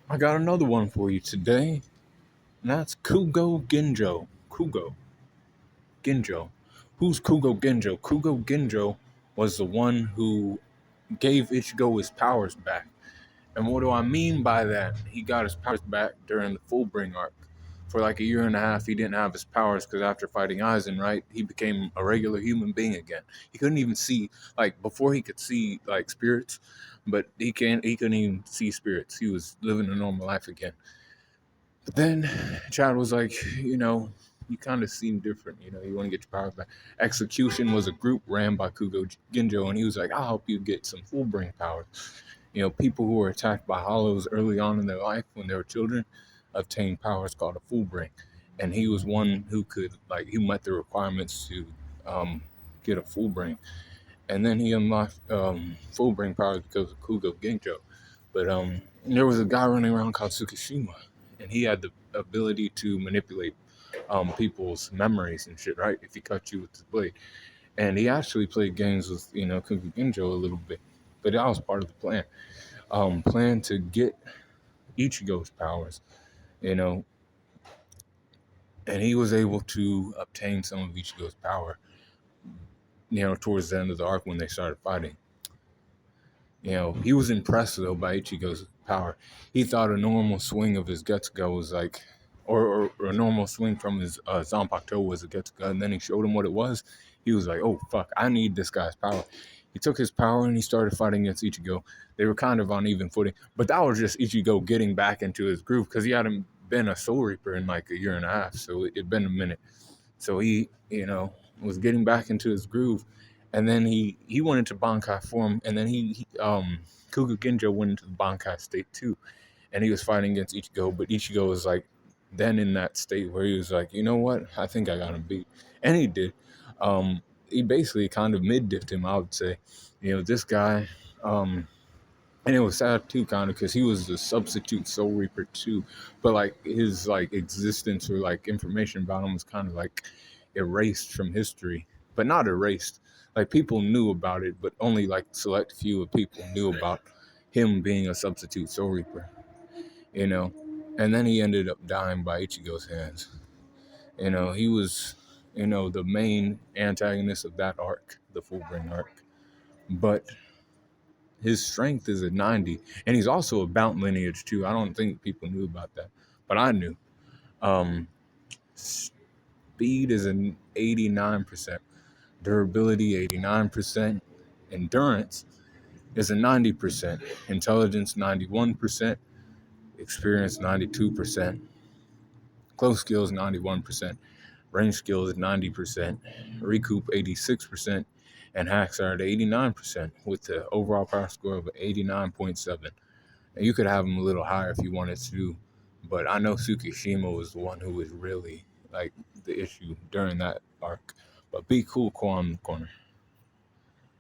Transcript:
I got another one for you today, and that's Kugo Ginjo. Ginjo. Who's Kugo Ginjo? Kugo Ginjo was the one who gave Ichigo his powers back. And what do I mean by that? He got his powers back during the Fullbring arc. For like a year and a half, he didn't have his powers because after fighting Aizen, right, he became a regular human being again. He couldn't even see, like before he could see like spirits, but he couldn't even see spirits. He was living a normal life again. But then Chad was like, you kind of seem different. You want to get your powers back. Execution was a group ran by Kugo Ginjo, and he was like, I'll help you get some Fullbring powers. People who were attacked by hollows early on in their life when they were children obtained powers called a full brain. And he was one who could, like, he met the requirements to get a full brain. And then he unlocked full brain powers because of Kugo Ginjo. But there was a guy running around called Tsukishima, and he had the ability to manipulate people's memories and shit, right? If he cut you with his blade. And he actually played games with, Kugo Ginjo a little bit. But that was part of the plan. Plan to get Ichigo's powers, you know, and he was able to obtain some of Ichigo's power, towards the end of the arc when they started fighting. He was impressed though by Ichigo's power. He thought a normal swing of his Getsuga was like, or a normal swing from his Zanpakuto was a Getsuga, and then he showed him what it was. He was like, oh fuck, I need this guy's power. He took his power and he started fighting against Ichigo. They were kind of on even footing, but that was just Ichigo getting back into his groove because he hadn't been a Soul Reaper in like a year and a half, so it'd been a minute. So he, was getting back into his groove, and then he went into Bankai form, and then Kuga Ginjo went into the Bankai state too, and he was fighting against Ichigo, but Ichigo was like then in that state where he was like, you know what, I think I got him beat, and he did. He basically kind of mid-diffed him, I would say. This guy, and it was sad too, kind of, because he was the substitute Soul Reaper too, but like his like existence or like information about him was kind of like erased from history, but not erased. Like people knew about it, but only like select few of people knew about him being a substitute Soul Reaper. You know, and then he ended up dying by Ichigo's hands. He was, the main antagonist of that arc, the Fullbring arc, but his strength is a 90, and he's also a Bount lineage too. I don't think people knew about that, but I knew. Speed is an 89%, durability 89%, endurance is a 90%, intelligence 91%, experience 92%, close skills 91%, range skills 90%, recoup 86%, and hacks are at 89% with the overall power score of 89.7. And you could have them a little higher if you wanted to, but I know Tsukishima was the one who was really like the issue during that arc. But be cool, Kwon Corner.